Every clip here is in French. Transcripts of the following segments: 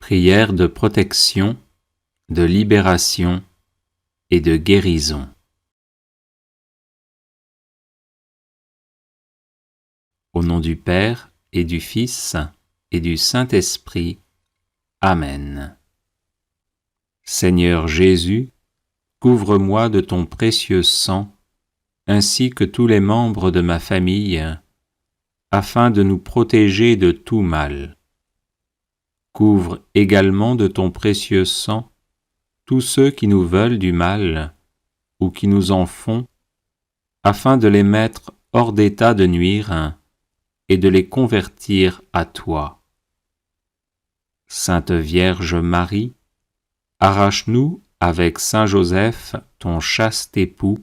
Prière de protection, de libération et de guérison. Au nom du Père et du Fils et du Saint-Esprit. Amen. Seigneur Jésus, couvre-moi de ton précieux sang, ainsi que tous les membres de ma famille, afin de nous protéger de tout mal. Couvre également de ton précieux sang tous ceux qui nous veulent du mal ou qui nous en font, afin de les mettre hors d'état de nuire et de les convertir à toi. Sainte Vierge Marie, arrache-nous avec Saint Joseph, ton chaste époux,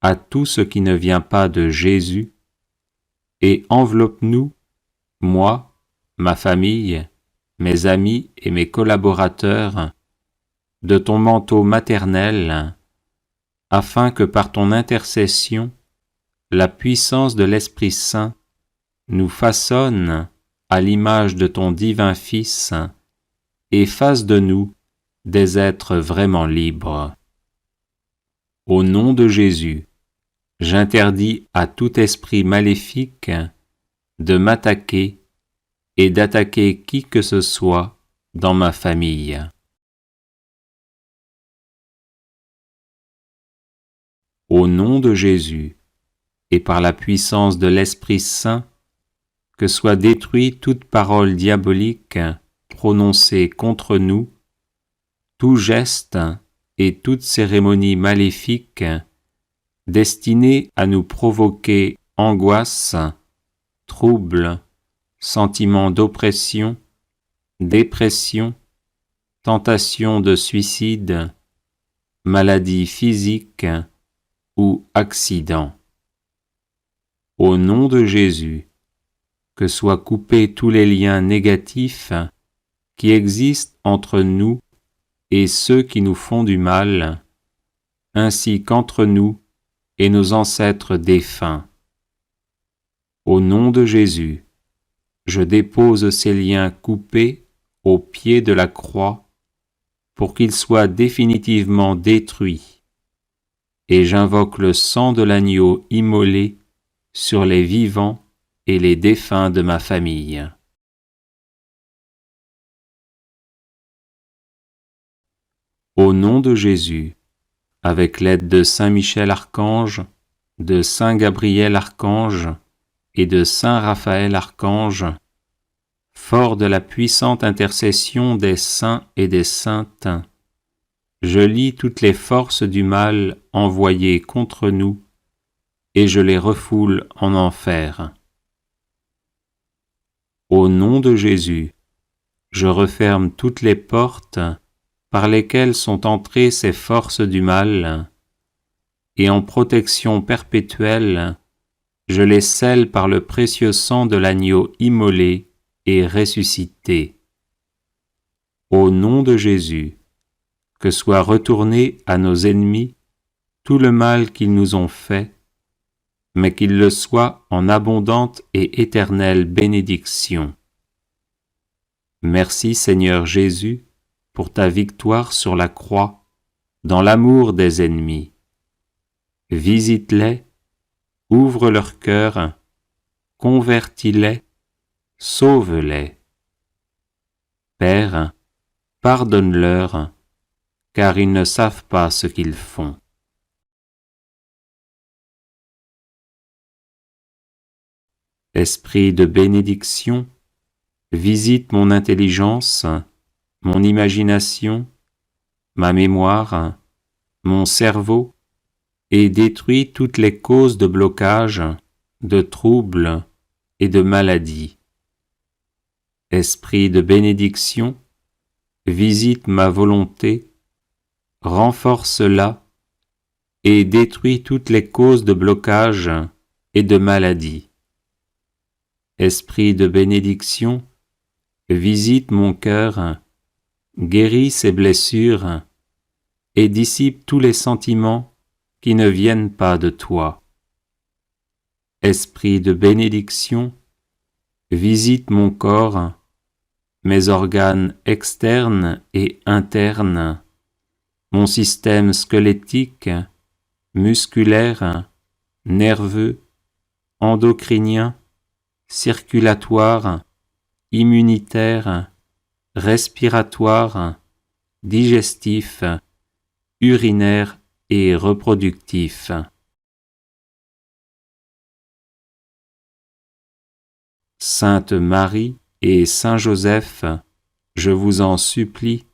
à tout ce qui ne vient pas de Jésus, et enveloppe-nous, moi, ma famille, mes amis et mes collaborateurs, de ton manteau maternel, afin que par ton intercession, la puissance de l'Esprit Saint nous façonne à l'image de ton divin Fils et fasse de nous des êtres vraiment libres. Au nom de Jésus, j'interdis à tout esprit maléfique de m'attaquer et d'attaquer qui que ce soit dans ma famille. Au nom de Jésus, et par la puissance de l'Esprit Saint, que soit détruite toute parole diabolique prononcée contre nous, tout geste et toute cérémonie maléfique destinée à nous provoquer angoisse, trouble, sentiment d'oppression, dépression, tentation de suicide, maladie physique ou accident. Au nom de Jésus, que soient coupés tous les liens négatifs qui existent entre nous et ceux qui nous font du mal, ainsi qu'entre nous et nos ancêtres défunts. Au nom de Jésus, je dépose ces liens coupés au pied de la croix pour qu'ils soient définitivement détruits, et j'invoque le sang de l'agneau immolé sur les vivants et les défunts de ma famille. Au nom de Jésus, avec l'aide de Saint Michel Archange, de Saint Gabriel Archange et de Saint Raphaël Archange, fort de la puissante intercession des saints et des saintes, je lie toutes les forces du mal envoyées contre nous et je les refoule en enfer. Au nom de Jésus, je referme toutes les portes par lesquelles sont entrées ces forces du mal, et en protection perpétuelle, je les scelle par le précieux sang de l'agneau immolé et ressuscité. Au nom de Jésus, que soit retourné à nos ennemis tout le mal qu'ils nous ont fait, mais qu'il le soit en abondante et éternelle bénédiction. Merci Seigneur Jésus pour ta victoire sur la croix, dans l'amour des ennemis. Visite-les, ouvre leur cœur, convertis-les, sauve-les. Père, pardonne-leur, car ils ne savent pas ce qu'ils font. Esprit de bénédiction, visite mon intelligence, mon imagination, ma mémoire, mon cerveau, et détruis toutes les causes de blocage, de troubles et de maladies. Esprit de bénédiction, visite ma volonté, renforce-la et détruis toutes les causes de blocage et de maladies. Esprit de bénédiction, visite mon cœur, guéris ses blessures et dissipe tous les sentiments qui ne viennent pas de toi. Esprit de bénédiction, visite mon corps, mes organes externes et internes, mon système squelettique, musculaire, nerveux, endocrinien, circulatoire, immunitaire, respiratoire, digestif, urinaire et reproductif. Sainte Marie et Saint Joseph, je vous en supplie,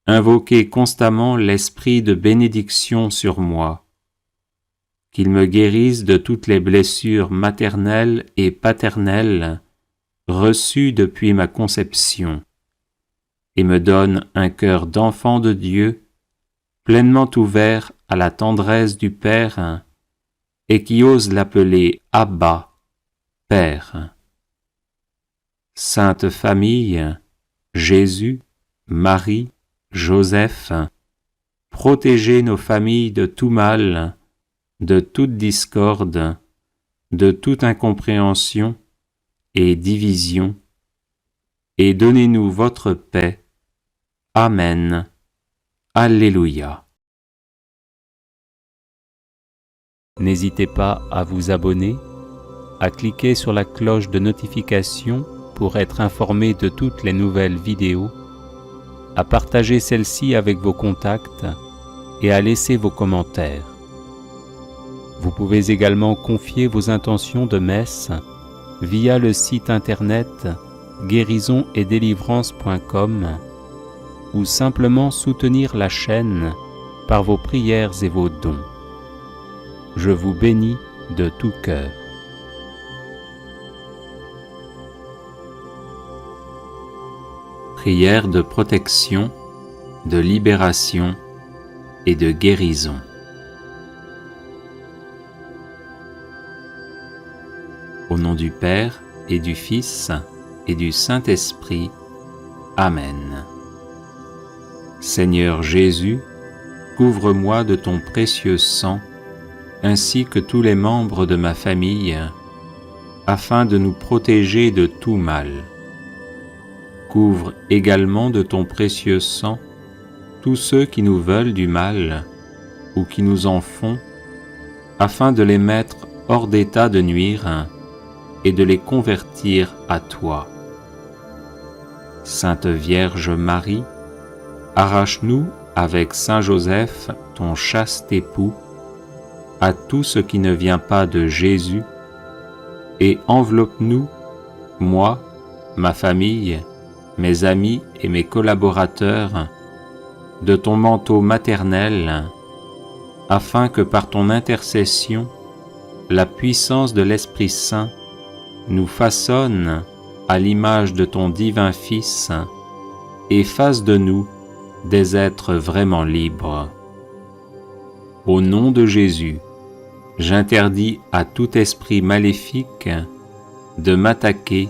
invoquez constamment l'esprit de bénédiction sur moi, qu'il me guérisse de toutes les blessures maternelles et paternelles reçues depuis ma conception, et me donne un cœur d'enfant de Dieu, pleinement ouvert à la tendresse du Père, et qui ose l'appeler Abba, Père. Sainte Famille, Jésus, Marie, Joseph, protégez nos familles de tout mal, de toute discorde, de toute incompréhension et division, et donnez-nous votre paix. Amen. Alléluia. N'hésitez pas à vous abonner, à cliquer sur la cloche de notification pour être informé de toutes les nouvelles vidéos, à partager celle-ci avec vos contacts et à laisser vos commentaires. Vous pouvez également confier vos intentions de messe via le site internet guérisonetdélivrance.com ou simplement soutenir la chaîne par vos prières et vos dons. Je vous bénis de tout cœur. Prière de protection, de libération et de guérison. Au nom du Père et du Fils et du Saint-Esprit. Amen. Seigneur Jésus, couvre-moi de ton précieux sang, ainsi que tous les membres de ma famille, afin de nous protéger de tout mal. Couvre également de ton précieux sang tous ceux qui nous veulent du mal ou qui nous en font, afin de les mettre hors d'état de nuire et de les convertir à toi. Sainte Vierge Marie, arrache-nous avec Saint Joseph, ton chaste époux, à tout ce qui ne vient pas de Jésus, et enveloppe-nous, moi, ma famille, mes amis et mes collaborateurs, de ton manteau maternel, afin que par ton intercession, la puissance de l'Esprit Saint nous façonne à l'image de ton divin Fils et fasse de nous des êtres vraiment libres. Au nom de Jésus, j'interdis à tout esprit maléfique de m'attaquer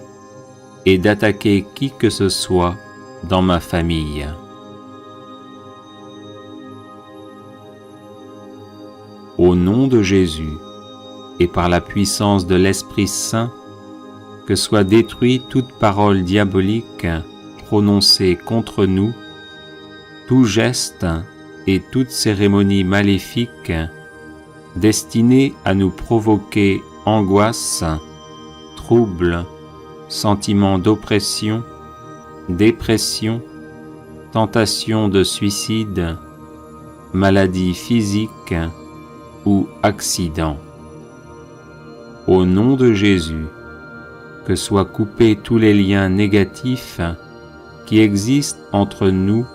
et d'attaquer qui que ce soit dans ma famille. Au nom de Jésus, et par la puissance de l'Esprit Saint, que soit détruite toute parole diabolique prononcée contre nous, tout geste et toute cérémonie maléfique destinée à nous provoquer angoisse, trouble, sentiment d'oppression, dépression, tentation de suicide, maladie physique ou accident. Au nom de Jésus, que soient coupés tous les liens négatifs qui existent entre nous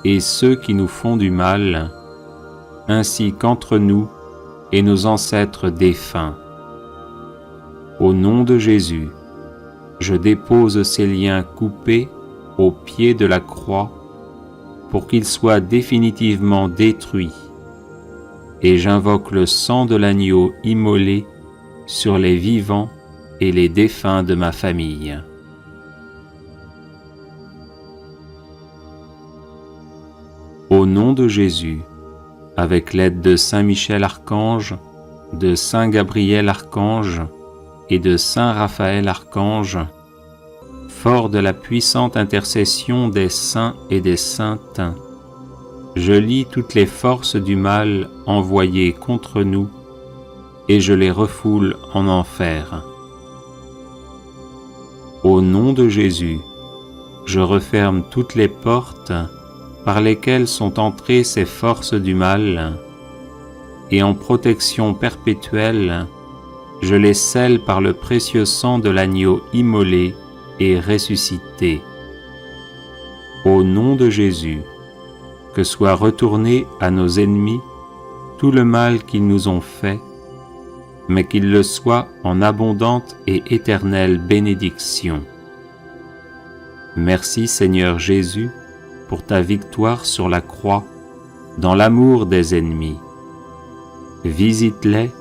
et ceux qui nous font du mal, ainsi qu'entre nous et nos ancêtres défunts. Au nom de Jésus, je dépose ces liens coupés au pied de la croix pour qu'ils soient définitivement détruits, et j'invoque le sang de l'agneau immolé sur les vivants et les défunts de ma famille. Au nom de Jésus, avec l'aide de Saint Michel Archange, de Saint Gabriel Archange et de Saint Raphaël Archange, fort de la puissante intercession des saints et des saintes, je lis toutes les forces du mal envoyées contre nous, et je les refoule en enfer. Au nom de Jésus, je referme toutes les portes par lesquelles sont entrées ces forces du mal, et en protection perpétuelle, je les scelle par le précieux sang de l'agneau immolé et ressuscité. Au nom de Jésus, que soit retourné à nos ennemis tout le mal qu'ils nous ont fait, mais qu'il le soit en abondante et éternelle bénédiction. Merci Seigneur Jésus pour ta victoire sur la croix, dans l'amour des ennemis. Visite-les,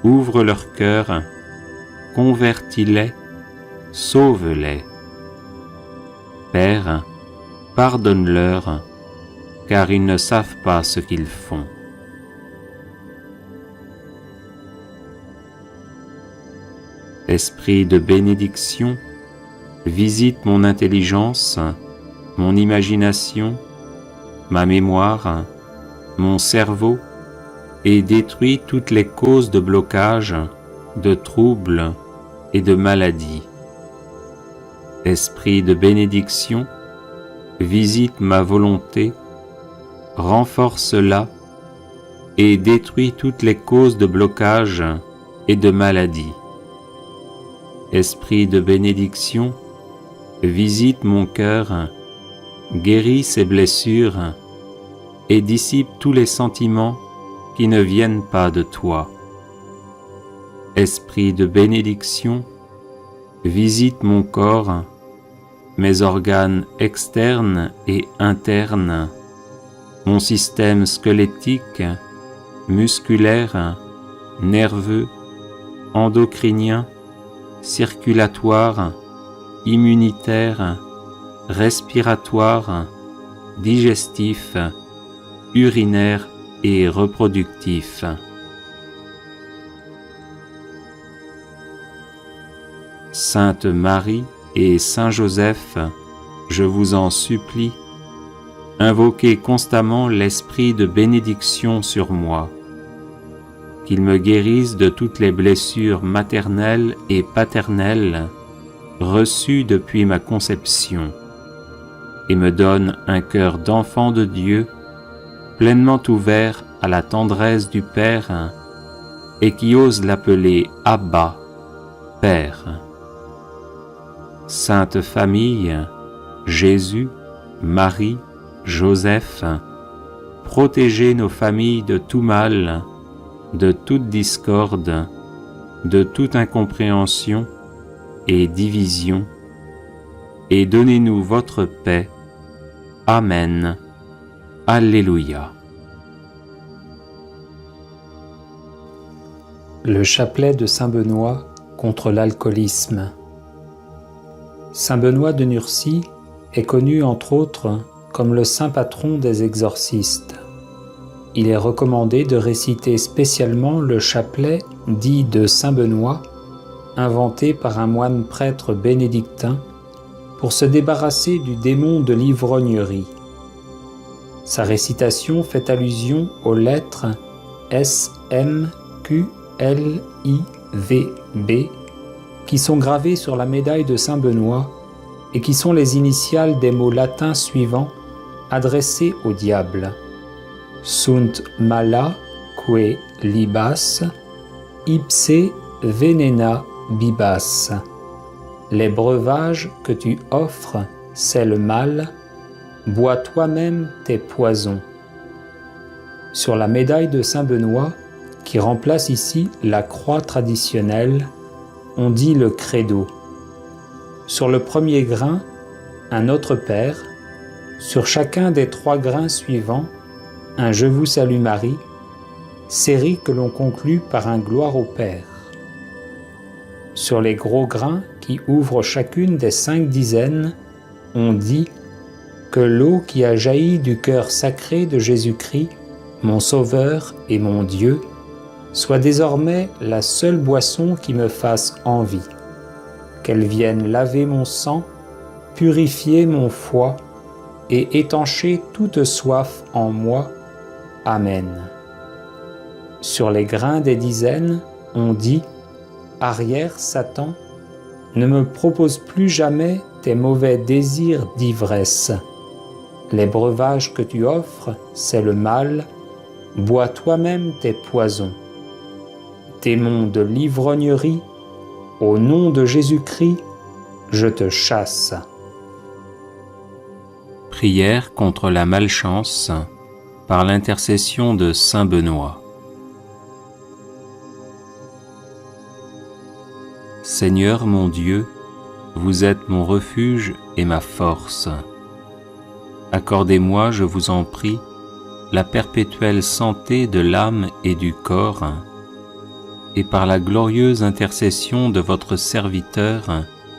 ouvre leur cœur, convertis-les, sauve-les. Père, pardonne-leur, car ils ne savent pas ce qu'ils font. Esprit de bénédiction, visite mon intelligence, mon imagination, ma mémoire, mon cerveau, et détruis toutes les causes de blocage, de troubles et de maladies. Esprit de bénédiction, visite ma volonté, renforce-la et détruis toutes les causes de blocage et de maladies. Esprit de bénédiction, visite mon cœur, guéris ses blessures et dissipe tous les sentiments qui ne viennent pas de toi. Esprit de bénédiction, visite mon corps, mes organes externes et internes, mon système squelettique, musculaire, nerveux, endocrinien, circulatoire, immunitaire, respiratoire, digestif, urinaire et reproductif. Sainte Marie et Saint Joseph, je vous en supplie, invoquez constamment l'esprit de bénédiction sur moi, qu'il me guérisse de toutes les blessures maternelles et paternelles reçues depuis ma conception, et me donne un cœur d'enfant de Dieu, pleinement ouvert à la tendresse du Père, et qui ose l'appeler Abba, Père. Sainte Famille, Jésus, Marie, Joseph, protégez nos familles de tout mal, de toute discorde, de toute incompréhension et division, et donnez-nous votre paix. Amen. Alléluia. Le chapelet de Saint Benoît contre l'alcoolisme. Saint Benoît de Nursie est connu entre autres comme le saint patron des exorcistes. Il est recommandé de réciter spécialement le chapelet dit de Saint Benoît, inventé par un moine prêtre bénédictin, pour se débarrasser du démon de l'ivrognerie. Sa récitation fait allusion aux lettres S, M, Q, L, I, V, B, qui sont gravées sur la médaille de Saint Benoît et qui sont les initiales des mots latins suivants adressés au diable. Sunt mala que libas, ipse venena bibas. Les breuvages que tu offres, c'est le mal, bois toi-même tes poisons. Sur la médaille de Saint Benoît, qui remplace ici la croix traditionnelle, on dit le credo. Sur le premier grain, un Notre Père. Sur chacun des 3 grains suivants, un Je vous salue Marie, série que l'on conclut par un Gloire au Père. Sur les gros grains qui ouvrent chacune des 5 dizaines, on dit que l'eau qui a jailli du cœur sacré de Jésus-Christ, mon Sauveur et mon Dieu, soit désormais la seule boisson qui me fasse envie, qu'elle vienne laver mon sang, purifier mon foie et étancher toute soif en moi. Amen. Sur les grains des dizaines, on dit « Arrière, Satan, ne me propose plus jamais tes mauvais désirs d'ivresse. Les breuvages que tu offres, c'est le mal, bois toi-même tes poisons. Démon de l'ivrognerie, au nom de Jésus-Christ, je te chasse. » Prière contre la malchance par l'intercession de saint Benoît. Seigneur mon Dieu, vous êtes mon refuge et ma force. Accordez-moi, je vous en prie, la perpétuelle santé de l'âme et du corps, et par la glorieuse intercession de votre serviteur,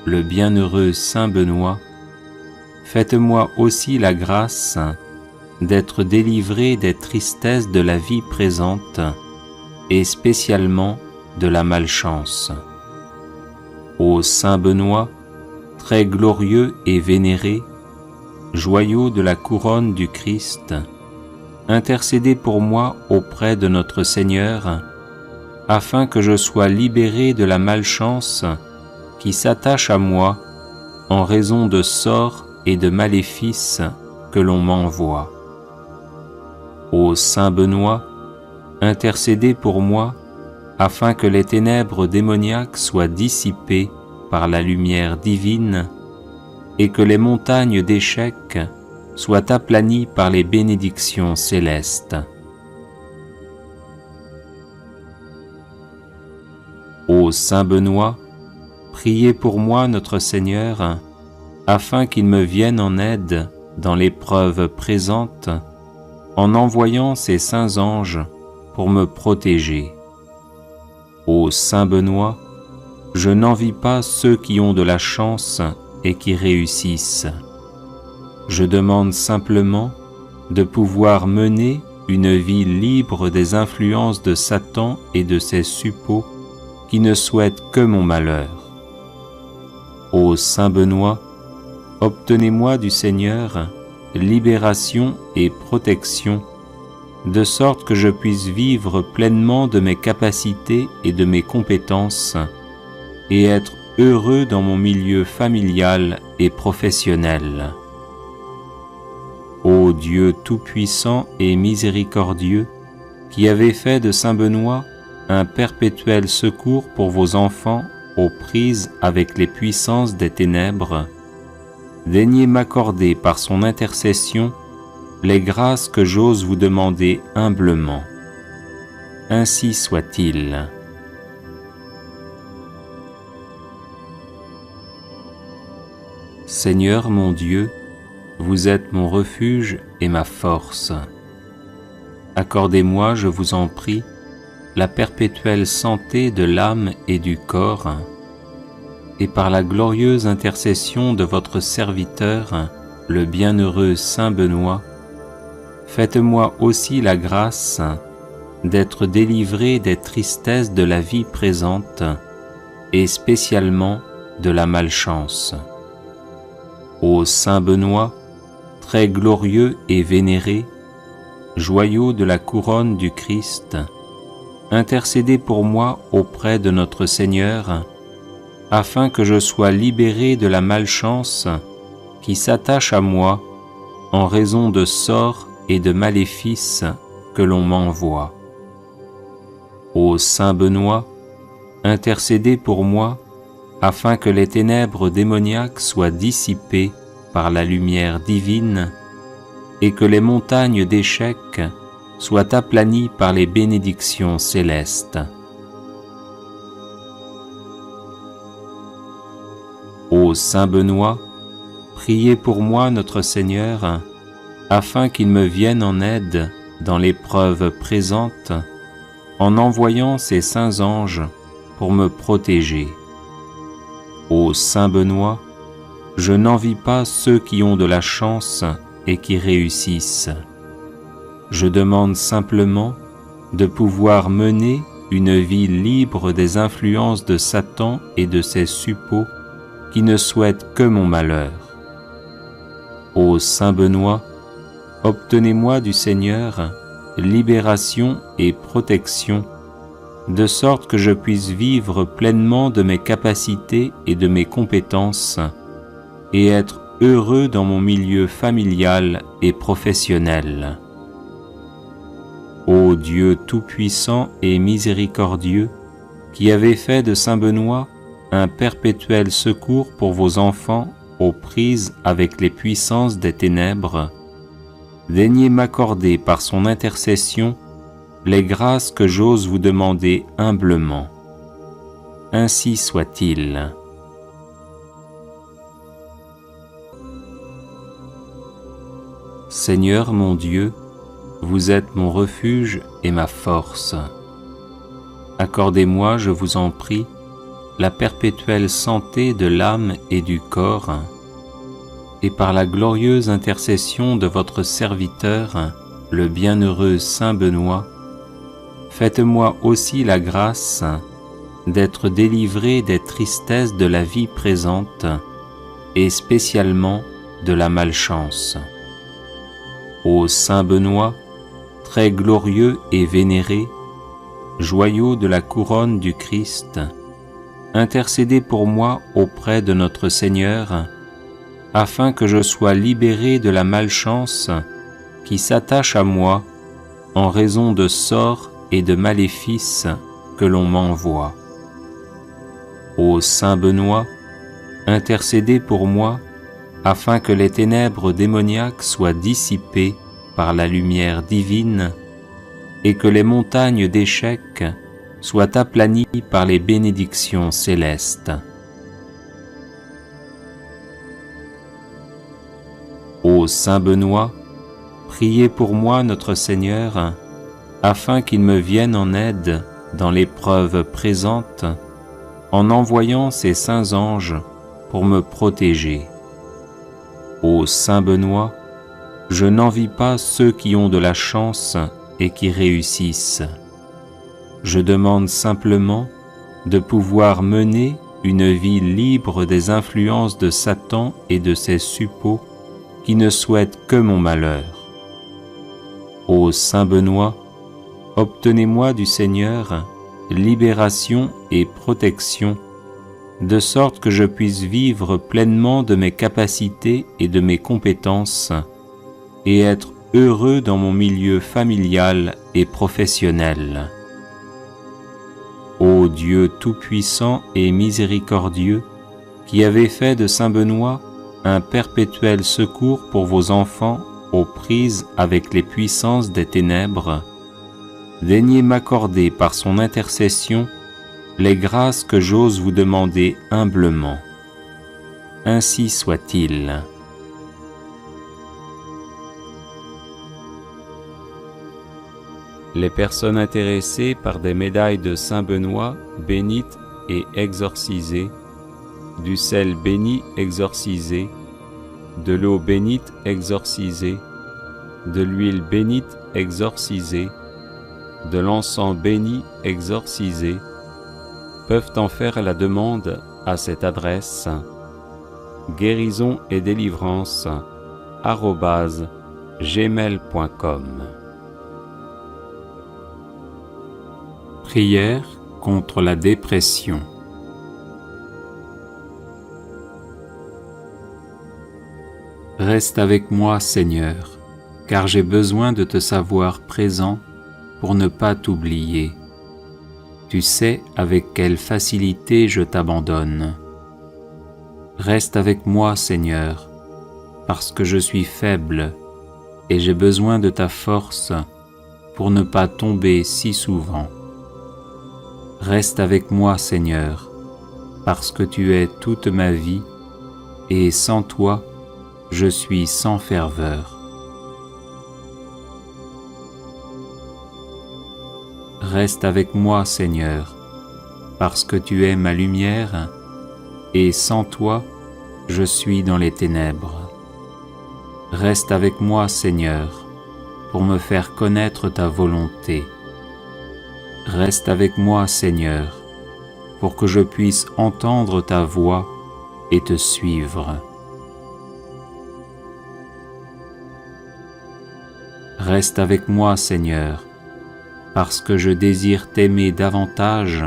le bienheureux saint Benoît, faites-moi aussi la grâce d'être délivré des tristesses de la vie présente et spécialement de la malchance. Ô saint Benoît, très glorieux et vénéré, joyau de la couronne du Christ, intercédez pour moi auprès de notre Seigneur, afin que je sois libéré de la malchance qui s'attache à moi en raison de sorts et de maléfices que l'on m'envoie. Ô saint Benoît, intercédez pour moi, afin que les ténèbres démoniaques soient dissipées par la lumière divine et que les montagnes d'échecs soient aplanies par les bénédictions célestes. Ô saint Benoît, priez pour moi notre Seigneur, afin qu'il me vienne en aide dans l'épreuve présente, en envoyant ses saints anges pour me protéger. Ô saint Benoît, je n'envie pas ceux qui ont de la chance et qui réussissent. Je demande simplement de pouvoir mener une vie libre des influences de Satan et de ses suppôts qui ne souhaitent que mon malheur. Ô saint Benoît, obtenez-moi du Seigneur libération et protection, de sorte que je puisse vivre pleinement de mes capacités et de mes compétences, et être heureux dans mon milieu familial et professionnel. Ô Dieu tout-puissant et miséricordieux, qui avez fait de saint Benoît un perpétuel secours pour vos enfants aux prises avec les puissances des ténèbres, daignez m'accorder par son intercession les grâces que j'ose vous demander humblement. Ainsi soit-il. Seigneur mon Dieu, vous êtes mon refuge et ma force. Accordez-moi, je vous en prie, la perpétuelle santé de l'âme et du corps, et par la glorieuse intercession de votre serviteur, le bienheureux saint Benoît, faites-moi aussi la grâce d'être délivré des tristesses de la vie présente et spécialement de la malchance. Ô saint Benoît, très glorieux et vénéré, joyau de la couronne du Christ, intercédez pour moi auprès de notre Seigneur, afin que je sois libéré de la malchance qui s'attache à moi en raison de sorts et de maléfices que l'on m'envoie. Ô saint Benoît, intercédez pour moi, afin que les ténèbres démoniaques soient dissipées par la lumière divine et que les montagnes d'échecs soient aplanies par les bénédictions célestes. Ô saint Benoît, priez pour moi notre Seigneur, afin qu'il me vienne en aide dans l'épreuve présente, en envoyant ses saints anges pour me protéger. Ô saint Benoît, je n'envie pas ceux qui ont de la chance et qui réussissent. Je demande simplement de pouvoir mener une vie libre des influences de Satan et de ses suppôts qui ne souhaitent que mon malheur. Ô saint Benoît, obtenez-moi du Seigneur libération et protection, de sorte que je puisse vivre pleinement de mes capacités et de mes compétences, et être heureux dans mon milieu familial et professionnel. Ô Dieu tout-puissant et miséricordieux, qui avez fait de saint Benoît un perpétuel secours pour vos enfants aux prises avec les puissances des ténèbres, daignez m'accorder par son intercession les grâces que j'ose vous demander humblement. Ainsi soit-il. Seigneur mon Dieu, vous êtes mon refuge et ma force. Accordez-moi, je vous en prie, la perpétuelle santé de l'âme et du corps, et par la glorieuse intercession de votre serviteur, le bienheureux saint Benoît, faites-moi aussi la grâce d'être délivré des tristesses de la vie présente et spécialement de la malchance. Ô saint Benoît, très glorieux et vénéré, joyau de la couronne du Christ, intercédez pour moi auprès de notre Seigneur, afin que je sois libéré de la malchance qui s'attache à moi en raison de sorts et de maléfices que l'on m'envoie. Ô saint Benoît, intercédez pour moi afin que les ténèbres démoniaques soient dissipées par la lumière divine et que les montagnes d'échecs soient aplanies par les bénédictions célestes. Ô saint Benoît, priez pour moi notre Seigneur, afin qu'il me vienne en aide dans l'épreuve présente, en envoyant ses saints anges pour me protéger. Ô saint Benoît, je n'envie pas ceux qui ont de la chance et qui réussissent. Je demande simplement de pouvoir mener une vie libre des influences de Satan et de ses suppôts qui ne souhaitent que mon malheur. Ô saint Benoît, obtenez-moi du Seigneur libération et protection, de sorte que je puisse vivre pleinement de mes capacités et de mes compétences, et être heureux dans mon milieu familial et professionnel. Ô Dieu tout-puissant et miséricordieux, qui avez fait de saint Benoît un perpétuel secours pour vos enfants aux prises avec les puissances des ténèbres, daignez m'accorder par son intercession les grâces que j'ose vous demander humblement. Ainsi soit-il. Les personnes intéressées par des médailles de saint Benoît bénites et exorcisées, du sel béni exorcisé, de l'eau bénite exorcisée, de l'huile bénite exorcisée, de l'encens béni exorcisé, peuvent en faire la demande à cette adresse guérison et délivrance @gmail.com. Prière contre la dépression. Reste avec moi, Seigneur, car j'ai besoin de te savoir présent pour ne pas t'oublier. Tu sais avec quelle facilité je t'abandonne. Reste avec moi, Seigneur, parce que je suis faible et j'ai besoin de ta force pour ne pas tomber si souvent. Reste avec moi, Seigneur, parce que tu es toute ma vie et sans toi, je suis sans ferveur. Reste avec moi, Seigneur, parce que tu es ma lumière, et sans toi, je suis dans les ténèbres. Reste avec moi, Seigneur, pour me faire connaître ta volonté. Reste avec moi, Seigneur, pour que je puisse entendre ta voix et te suivre. Reste avec moi, Seigneur, parce que je désire t'aimer davantage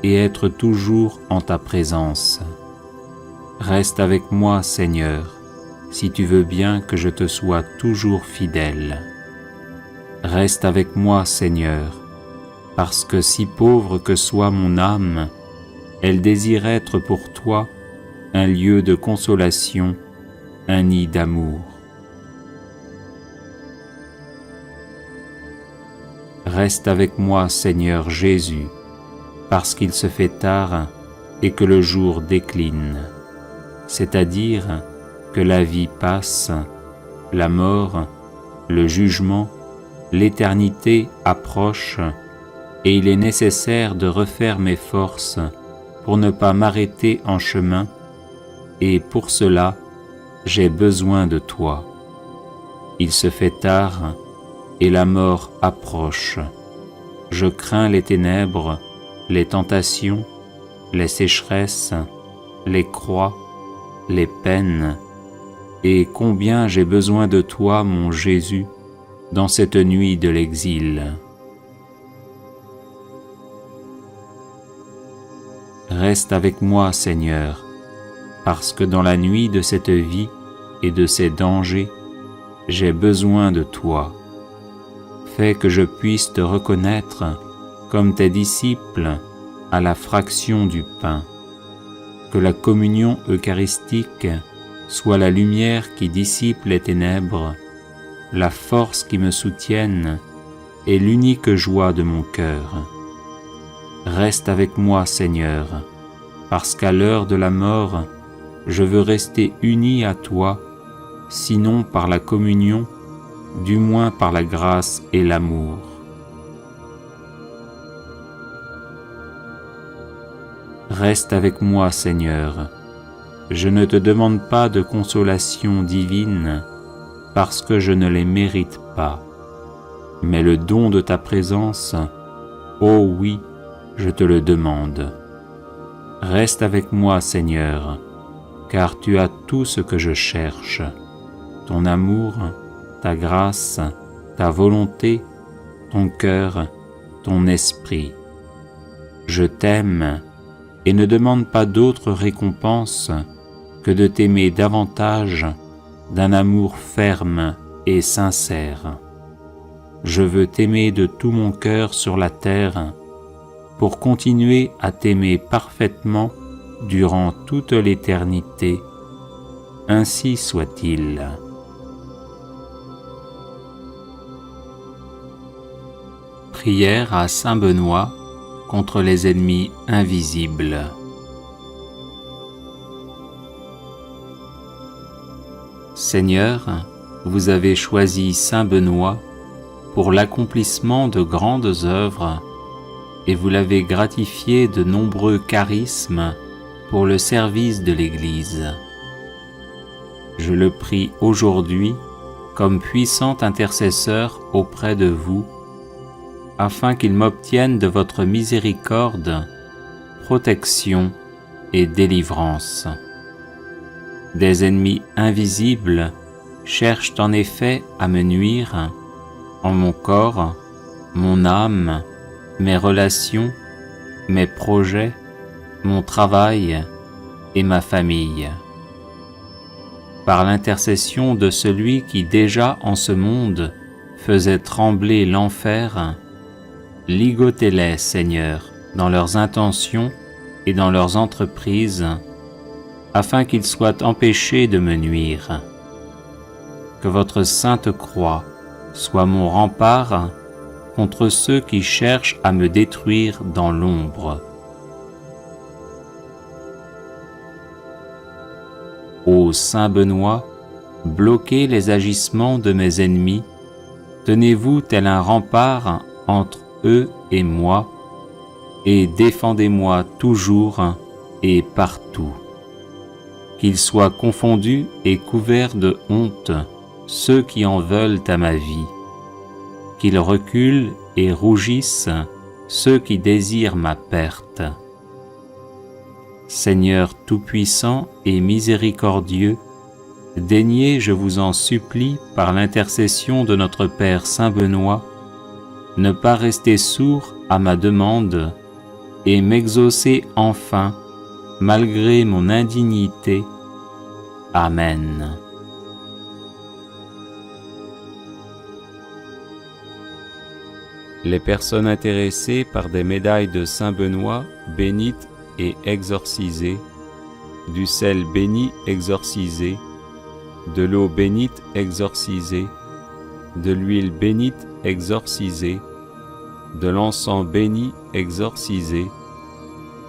et être toujours en ta présence. Reste avec moi, Seigneur, si tu veux bien que je te sois toujours fidèle. Reste avec moi, Seigneur, parce que si pauvre que soit mon âme, elle désire être pour toi un lieu de consolation, un nid d'amour. Reste avec moi, Seigneur Jésus, parce qu'il se fait tard et que le jour décline, c'est-à-dire que la vie passe, la mort, le jugement, l'éternité approche, et il est nécessaire de refaire mes forces pour ne pas m'arrêter en chemin, et pour cela, j'ai besoin de toi. Il se fait tard, et la mort approche. Je crains les ténèbres, les tentations, les sécheresses, les croix, les peines, et combien j'ai besoin de toi, mon Jésus, dans cette nuit de l'exil. Reste avec moi, Seigneur, parce que dans la nuit de cette vie et de ces dangers, j'ai besoin de toi. Fais que je puisse te reconnaître comme tes disciples à la fraction du pain. Que la communion eucharistique soit la lumière qui dissipe les ténèbres, la force qui me soutienne et l'unique joie de mon cœur. Reste avec moi, Seigneur, parce qu'à l'heure de la mort, je veux rester uni à toi, sinon par la communion, du moins par la grâce et l'amour. Reste avec moi, Seigneur. Je ne te demande pas de consolation divine, parce que je ne les mérite pas. Mais le don de ta présence, oh oui, je te le demande. Reste avec moi, Seigneur, car tu as tout ce que je cherche, ton amour, ta grâce, ta volonté, ton cœur, ton esprit. Je t'aime et ne demande pas d'autre récompense que de t'aimer davantage d'un amour ferme et sincère. Je veux t'aimer de tout mon cœur sur la terre pour continuer à t'aimer parfaitement durant toute l'éternité. Ainsi soit-il. Prière à Saint Benoît contre les ennemis invisibles. Seigneur, vous avez choisi Saint Benoît pour l'accomplissement de grandes œuvres et vous l'avez gratifié de nombreux charismes pour le service de l'Église. Je le prie aujourd'hui comme puissant intercesseur auprès de vous, afin qu'il m'obtienne de votre miséricorde, protection et délivrance. Des ennemis invisibles cherchent en effet à me nuire en mon corps, mon âme, mes relations, mes projets, mon travail et ma famille. Par l'intercession de celui qui déjà en ce monde faisait trembler l'enfer, ligotez-les, Seigneur, dans leurs intentions et dans leurs entreprises, afin qu'ils soient empêchés de me nuire. Que votre sainte croix soit mon rempart contre ceux qui cherchent à me détruire dans l'ombre. Ô Saint Benoît, bloquez les agissements de mes ennemis, tenez-vous tel un rempart entre eux et moi, et défendez-moi toujours et partout. Qu'ils soient confondus et couverts de honte ceux qui en veulent à ma vie, qu'ils reculent et rougissent ceux qui désirent ma perte. Seigneur Tout-Puissant et Miséricordieux, daignez, je vous en supplie, par l'intercession de notre Père Saint Benoît, ne pas rester sourd à ma demande et m'exaucer enfin, malgré mon indignité. Amen. Les personnes intéressées par des médailles de Saint Benoît bénites et exorcisées, du sel béni exorcisé, de l'eau bénite exorcisée, de l'huile bénite exorcisée, de l'encens béni exorcisé,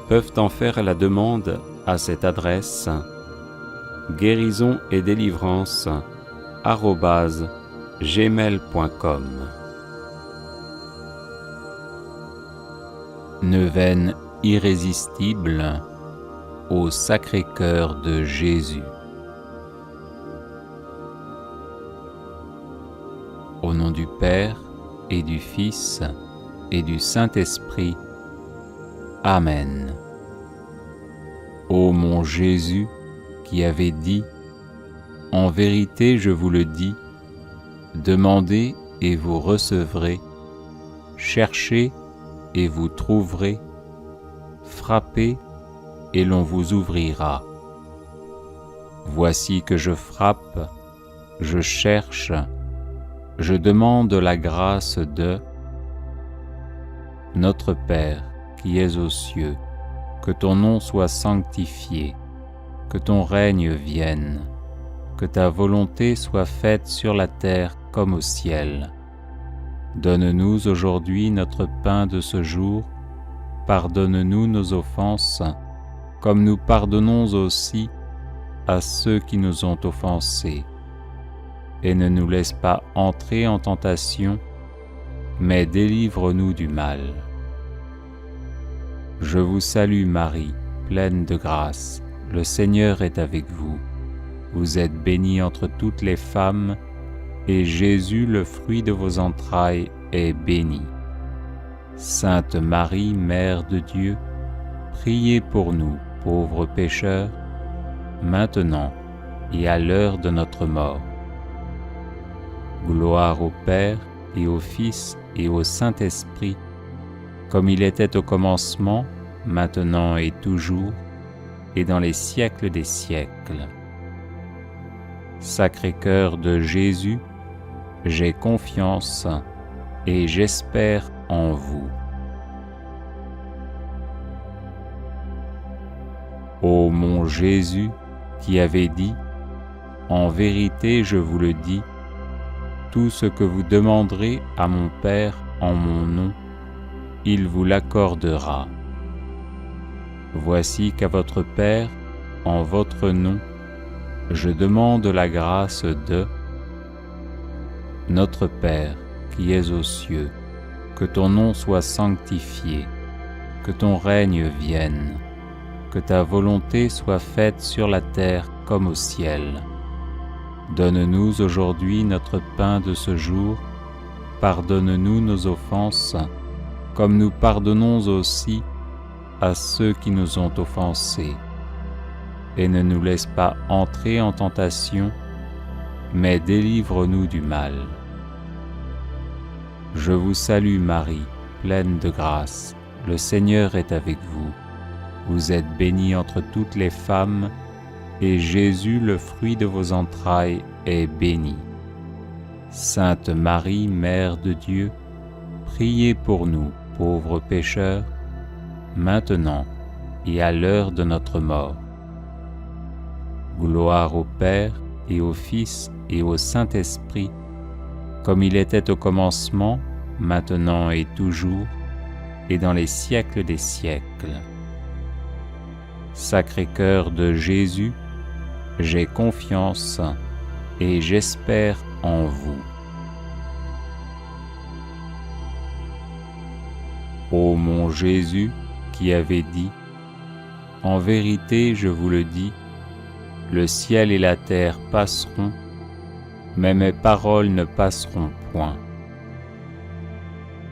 peuvent en faire la demande à cette adresse guérison et délivrance @gmail.com. Neuvaine irrésistible au Sacré-Cœur de Jésus. Au nom du Père et du Fils et du Saint-Esprit. Amen. Ô mon Jésus, qui avait dit « En vérité, je vous le dis, demandez et vous recevrez, cherchez et vous trouverez, frappez et l'on vous ouvrira. Voici que je frappe, je cherche, je demande la grâce de notre Père qui es aux cieux, que ton nom soit sanctifié, que ton règne vienne, que ta volonté soit faite sur la terre comme au ciel. Donne-nous aujourd'hui notre pain de ce jour, pardonne-nous nos offenses, comme nous pardonnons aussi à ceux qui nous ont offensés. Et ne nous laisse pas entrer en tentation, mais délivre-nous du mal. Je vous salue Marie, pleine de grâce, le Seigneur est avec vous. Vous êtes bénie entre toutes les femmes, et Jésus, le fruit de vos entrailles, est béni. Sainte Marie, Mère de Dieu, priez pour nous, pauvres pécheurs, maintenant et à l'heure de notre mort. Gloire au Père et au Fils et au Saint-Esprit, comme il était au commencement, maintenant et toujours, et dans les siècles des siècles. Sacré-Cœur de Jésus, j'ai confiance et j'espère en vous. Ô mon Jésus, qui avait dit « En vérité, je vous le dis, tout ce que vous demanderez à mon Père en mon nom, il vous l'accordera. Voici qu'à votre Père, en votre nom, je demande la grâce de notre Père qui es aux cieux, que ton nom soit sanctifié, que ton règne vienne, que ta volonté soit faite sur la terre comme au ciel. Donne-nous aujourd'hui notre pain de ce jour, pardonne-nous nos offenses, comme nous pardonnons aussi à ceux qui nous ont offensés. Et ne nous laisse pas entrer en tentation, mais délivre-nous du mal. Je vous salue Marie, pleine de grâce, le Seigneur est avec vous. Vous êtes bénie entre toutes les femmes, et Jésus, le fruit de vos entrailles, est béni. Sainte Marie, Mère de Dieu, priez pour nous, pauvres pécheurs, maintenant et à l'heure de notre mort. Gloire au Père et au Fils et au Saint-Esprit, comme il était au commencement, maintenant et toujours, et dans les siècles des siècles. Sacré-Cœur de Jésus, j'ai confiance et j'espère en vous. Ô mon Jésus, qui avait dit « En vérité, je vous le dis, le ciel et la terre passeront, mais mes paroles ne passeront point.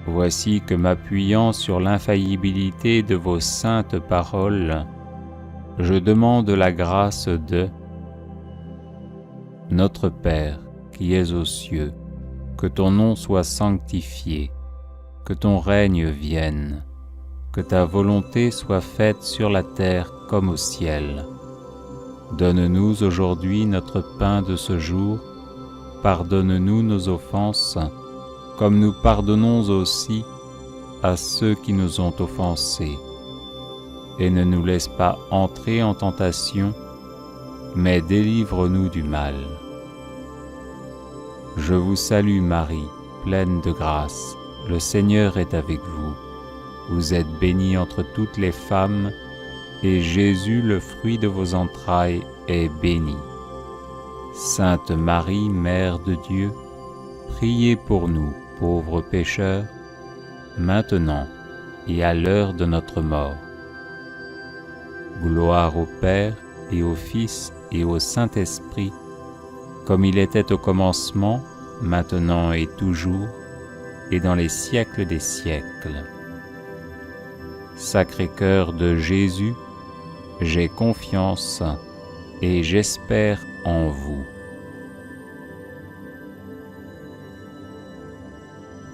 Voici que m'appuyant sur l'infaillibilité de vos saintes paroles, je demande la grâce de Notre Père qui es aux cieux, que ton nom soit sanctifié, que ton règne vienne, que ta volonté soit faite sur la terre comme au ciel. Donne-nous aujourd'hui notre pain de ce jour, pardonne-nous nos offenses, comme nous pardonnons aussi à ceux qui nous ont offensés. Et ne nous laisse pas entrer en tentation, mais délivre-nous du mal. Je vous salue Marie, pleine de grâce, le Seigneur est avec vous. Vous êtes bénie entre toutes les femmes, et Jésus, le fruit de vos entrailles, est béni. Sainte Marie, Mère de Dieu, priez pour nous, pauvres pécheurs, maintenant et à l'heure de notre mort. Gloire au Père, et au Fils, et au Saint-Esprit, comme il était au commencement, maintenant et toujours, et dans les siècles des siècles. Sacré-Cœur de Jésus, j'ai confiance et j'espère en vous.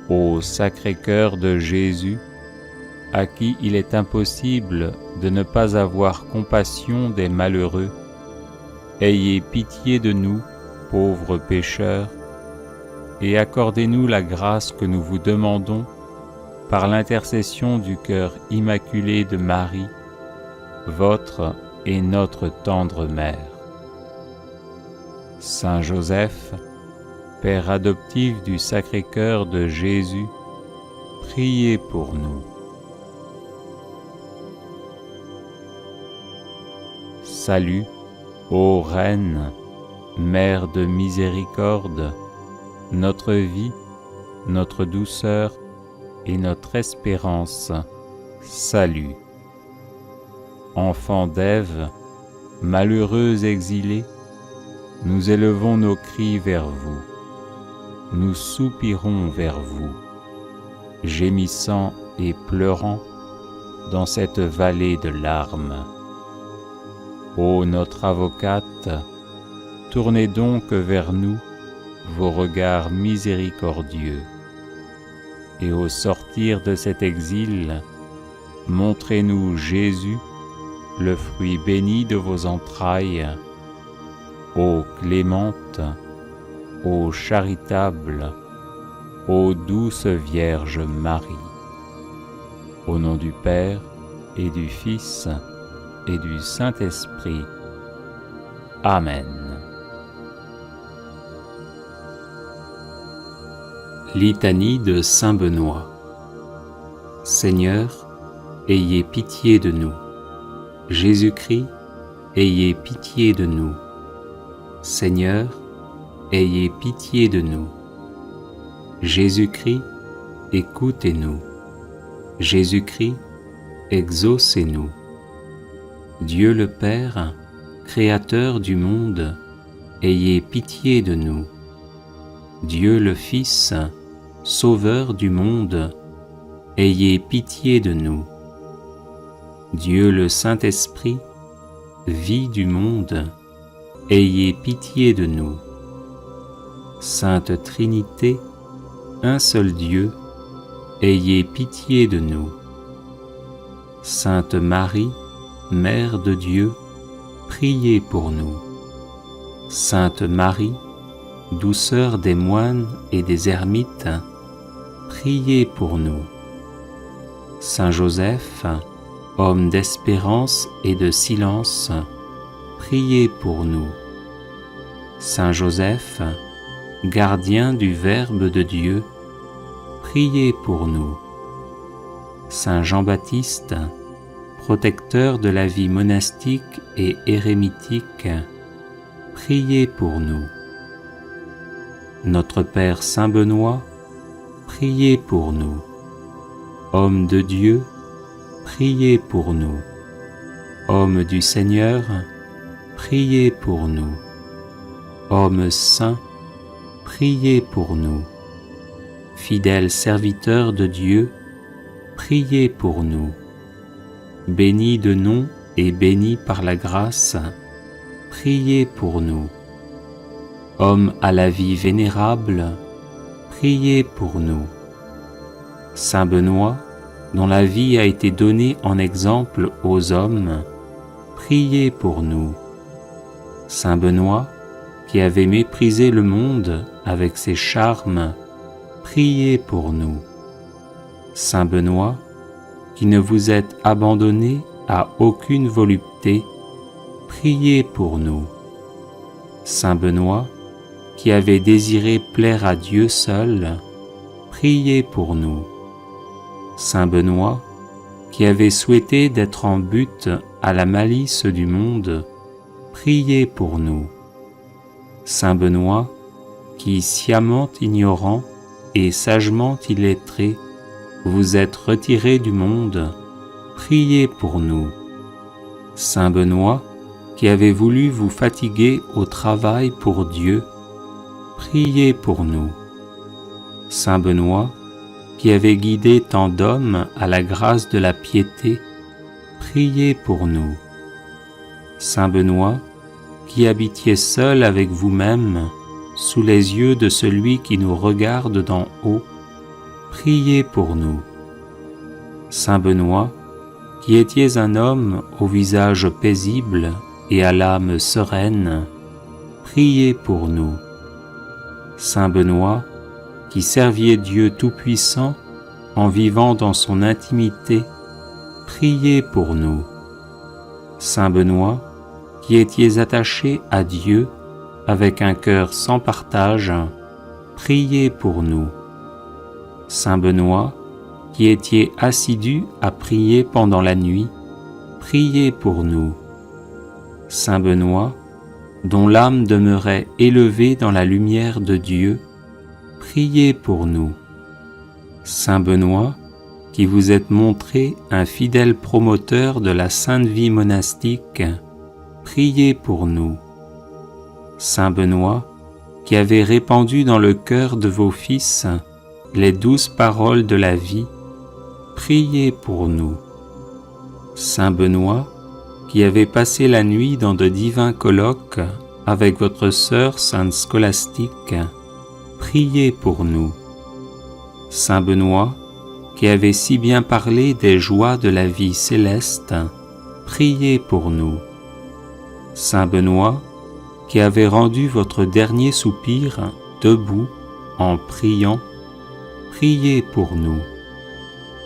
Ô Sacré-Cœur de Jésus, à qui il est impossible de ne pas avoir compassion des malheureux, ayez pitié de nous, pauvres pécheurs, et accordez-nous la grâce que nous vous demandons par l'intercession du cœur immaculé de Marie, votre et notre tendre Mère. Saint Joseph, Père adoptif du Sacré-Cœur de Jésus, priez pour nous. Salut, ô Reine, Mère de miséricorde, notre vie, notre douceur et notre espérance, salut. Enfants d'Ève, malheureux exilés, nous élevons nos cris vers vous, nous soupirons vers vous, gémissant et pleurant dans cette vallée de larmes. Ô notre avocate, tournez donc vers nous vos regards miséricordieux, et au sortir de cet exil, montrez-nous Jésus, le fruit béni de vos entrailles, ô clémente, ô charitable, ô douce Vierge Marie. Au nom du Père et du Fils et du Saint-Esprit. Amen. Litanie de Saint Benoît. Seigneur, ayez pitié de nous. Jésus-Christ, ayez pitié de nous. Seigneur, ayez pitié de nous. Jésus-Christ, écoutez-nous. Jésus-Christ, exaucez-nous. Dieu le Père, Créateur du monde, ayez pitié de nous. Dieu le Fils, Sauveur du monde, ayez pitié de nous. Dieu le Saint-Esprit, vie du monde, ayez pitié de nous. Sainte Trinité, un seul Dieu, ayez pitié de nous. Sainte Marie, Mère de Dieu, priez pour nous. Sainte Marie, douceur des moines et des ermites, priez pour nous. Saint Joseph, homme d'espérance et de silence, priez pour nous. Saint Joseph, gardien du Verbe de Dieu, priez pour nous. Saint Jean-Baptiste, protecteur de la vie monastique et érémitique, priez pour nous. Notre Père Saint Benoît, priez pour nous. Homme de Dieu, priez pour nous. Homme du Seigneur, priez pour nous. Homme saint, priez pour nous. Fidèle serviteur de Dieu, priez pour nous. Béni de nom et béni par la grâce, priez pour nous. Homme à la vie vénérable, priez pour nous. Saint Benoît, dont la vie a été donnée en exemple aux hommes, priez pour nous. Saint Benoît, qui avait méprisé le monde avec ses charmes, priez pour nous. Saint Benoît, qui ne vous êtes abandonné à aucune volupté, priez pour nous. Saint Benoît, qui avait désiré plaire à Dieu seul, priez pour nous. Saint Benoît, qui avait souhaité d'être en butte à la malice du monde, priez pour nous. Saint Benoît, qui, sciemment ignorant et sagement illettré, vous êtes retiré du monde, priez pour nous. Saint Benoît, qui avez voulu vous fatiguer au travail pour Dieu, priez pour nous. Saint Benoît, qui avez guidé tant d'hommes à la grâce de la piété, priez pour nous. Saint Benoît, qui habitiez seul avec vous-même, sous les yeux de celui qui nous regarde d'en haut, priez pour nous. Saint Benoît, qui étiez un homme au visage paisible et à l'âme sereine, priez pour nous. Saint Benoît, qui serviez Dieu Tout-Puissant en vivant dans son intimité, priez pour nous. Saint Benoît, qui étiez attaché à Dieu avec un cœur sans partage, priez pour nous. Saint Benoît, qui étiez assidu à prier pendant la nuit, priez pour nous. Saint Benoît, dont l'âme demeurait élevée dans la lumière de Dieu, priez pour nous. Saint Benoît, qui vous êtes montré un fidèle promoteur de la sainte vie monastique, priez pour nous. Saint Benoît, qui avez répandu dans le cœur de vos fils les douces paroles de la vie, priez pour nous. Saint Benoît, qui avez passé la nuit dans de divins colloques avec votre sœur sainte Scolastique, priez pour nous. Saint Benoît, qui avez si bien parlé des joies de la vie céleste, priez pour nous. Saint Benoît, qui avez rendu votre dernier soupir debout en priant, priez pour nous.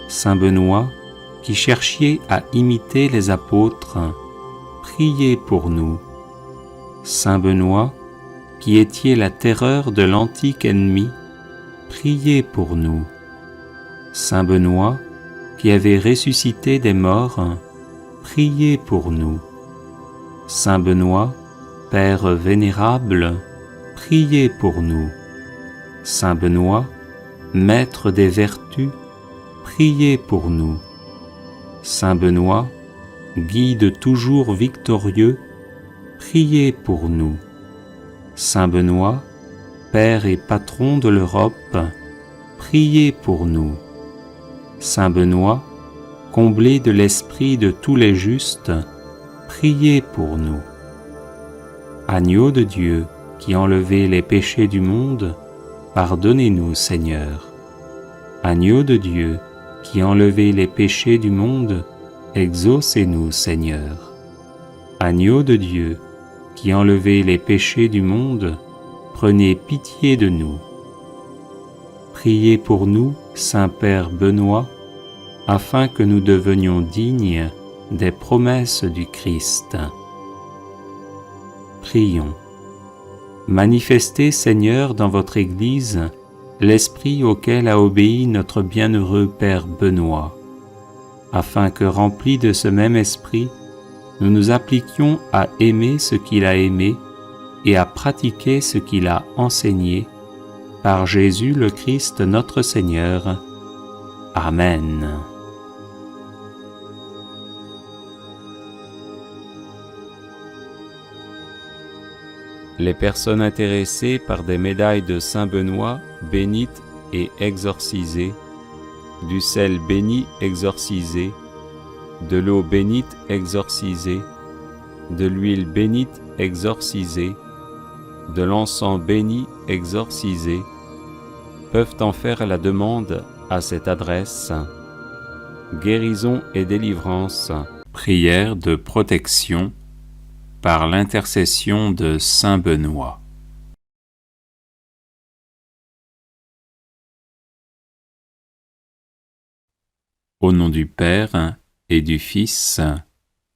Saint Benoît, qui cherchiez à imiter les apôtres, priez pour nous. Saint Benoît, qui étiez la terreur de l'antique ennemi, priez pour nous. Saint Benoît, qui avez ressuscité des morts, priez pour nous. Saint Benoît, Père vénérable, priez pour nous. Saint Benoît, Maître des vertus, priez pour nous. Saint Benoît, Guide toujours victorieux, priez pour nous. Saint Benoît, Père et Patron de l'Europe, priez pour nous. Saint Benoît, comblé de l'esprit de tous les justes, priez pour nous. Agneau de Dieu, qui enlevez les péchés du monde, pardonnez-nous, Seigneur. Agneau de Dieu, qui enlevez les péchés du monde, exaucez-nous, Seigneur. Agneau de Dieu, qui enlevez les péchés du monde, prenez pitié de nous. Priez pour nous, Saint-Père Benoît, afin que nous devenions dignes des promesses du Christ. Prions. Manifestez, Seigneur, dans votre Église, l'esprit auquel a obéi notre bienheureux Père Benoît, afin que, remplis de ce même esprit, nous nous appliquions à aimer ce qu'il a aimé et à pratiquer ce qu'il a enseigné, par Jésus le Christ notre Seigneur. Amen. Les personnes intéressées par des médailles de Saint Benoît bénites et exorcisées, du sel béni exorcisé, de l'eau bénite exorcisée, de l'huile bénite exorcisée, de l'encens béni exorcisé, peuvent en faire la demande à cette adresse. Guérison et délivrance. Prière de protection par l'intercession de saint Benoît. Au nom du Père et du Fils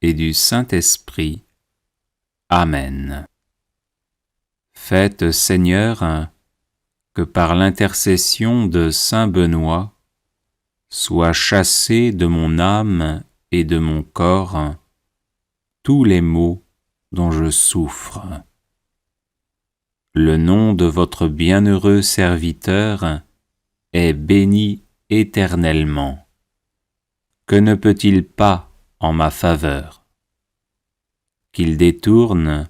et du Saint-Esprit. Amen. Faites, Seigneur, que par l'intercession de saint Benoît soient chassés de mon âme et de mon corps tous les maux dont je souffre. Le nom de votre bienheureux serviteur est béni éternellement. Que ne peut-il pas en ma faveur? Qu'il détourne,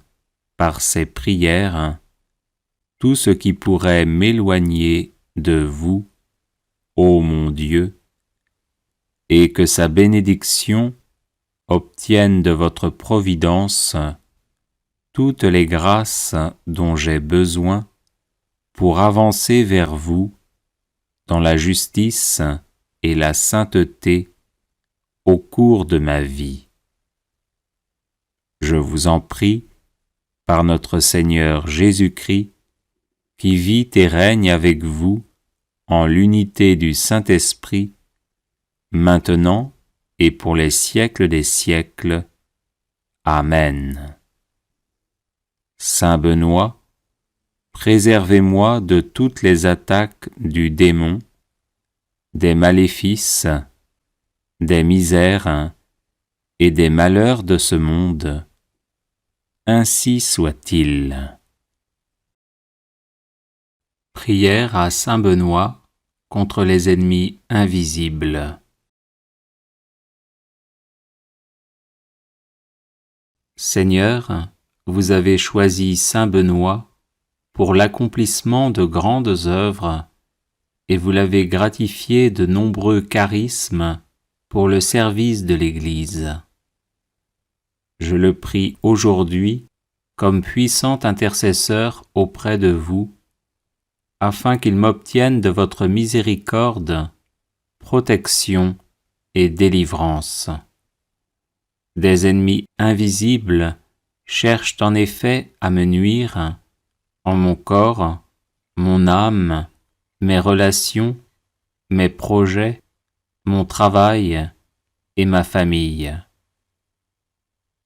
par ses prières, tout ce qui pourrait m'éloigner de vous, ô mon Dieu, et que sa bénédiction obtienne de votre providence toutes les grâces dont j'ai besoin pour avancer vers vous dans la justice et la sainteté au cours de ma vie. Je vous en prie, par notre Seigneur Jésus-Christ, qui vit et règne avec vous en l'unité du Saint-Esprit, maintenant et pour les siècles des siècles. Amen. Saint Benoît, préservez-moi de toutes les attaques du démon, des maléfices, des misères et des malheurs de ce monde. Ainsi soit-il. Prière à saint Benoît contre les ennemis invisibles. Seigneur, vous avez choisi saint Benoît pour l'accomplissement de grandes œuvres et vous l'avez gratifié de nombreux charismes pour le service de l'Église. Je le prie aujourd'hui comme puissant intercesseur auprès de vous, afin qu'il m'obtienne de votre miséricorde, protection et délivrance. Des ennemis invisibles cherchent en effet à me nuire en mon corps, mon âme, mes relations, mes projets, mon travail et ma famille.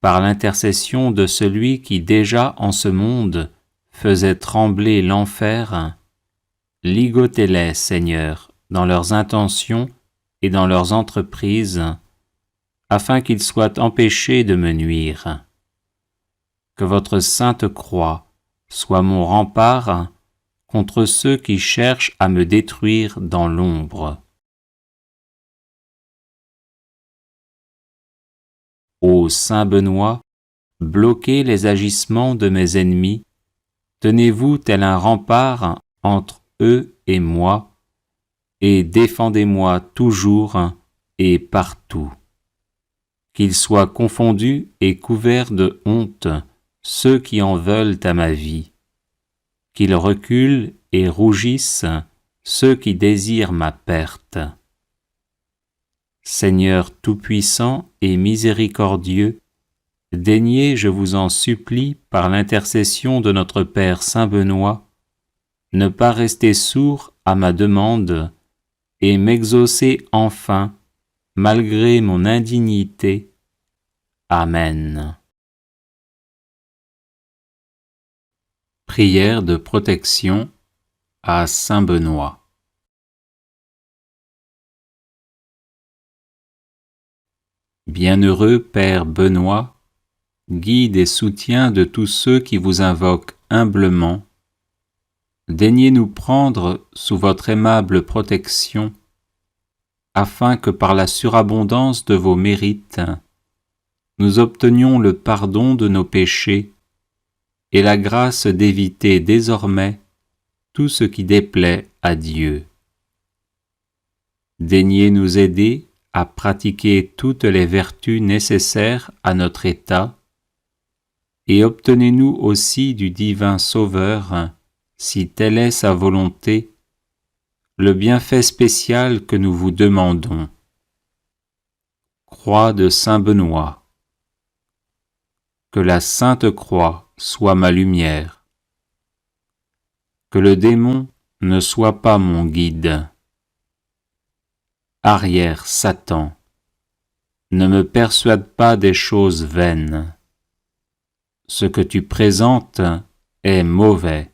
Par l'intercession de celui qui déjà en ce monde faisait trembler l'enfer, ligotez-les, Seigneur, dans leurs intentions et dans leurs entreprises, afin qu'ils soient empêchés de me nuire. Que votre sainte croix soit mon rempart contre ceux qui cherchent à me détruire dans l'ombre. Ô saint Benoît, bloquez les agissements de mes ennemis, tenez-vous tel un rempart entre eux et moi, et défendez-moi toujours et partout. Qu'ils soient confondus et couverts de honte ceux qui en veulent à ma vie, qu'ils reculent et rougissent ceux qui désirent ma perte. Seigneur tout-puissant et miséricordieux, daignez, je vous en supplie, par l'intercession de notre Père saint Benoît, ne pas rester sourd à ma demande et m'exaucer enfin, malgré mon indignité. Amen. Prière de protection à saint Benoît. Bienheureux Père Benoît, guide et soutien de tous ceux qui vous invoquent humblement, daignez nous prendre sous votre aimable protection, afin que par la surabondance de vos mérites, nous obtenions le pardon de nos péchés et la grâce d'éviter désormais tout ce qui déplaît à Dieu. Daignez nous aider à pratiquer toutes les vertus nécessaires à notre état, et obtenez-nous aussi du divin Sauveur, si telle est sa volonté, le bienfait spécial que nous vous demandons. Croix de Saint Benoît. Que la Sainte Croix soit ma lumière. Que le démon ne soit pas mon guide. Arrière, Satan, ne me persuade pas des choses vaines. Ce que tu présentes est mauvais.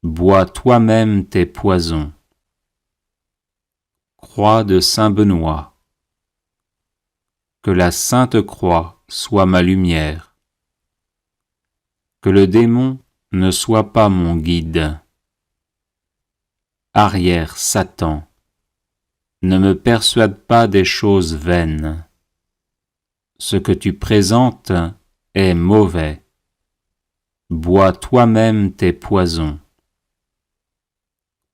Bois toi-même tes poisons. Croix de Saint Benoît. Que la Sainte Croix soit ma lumière. Que le démon ne soit pas mon guide. Arrière, Satan, ne me persuade pas des choses vaines. Ce que tu présentes est mauvais. Bois toi-même tes poisons.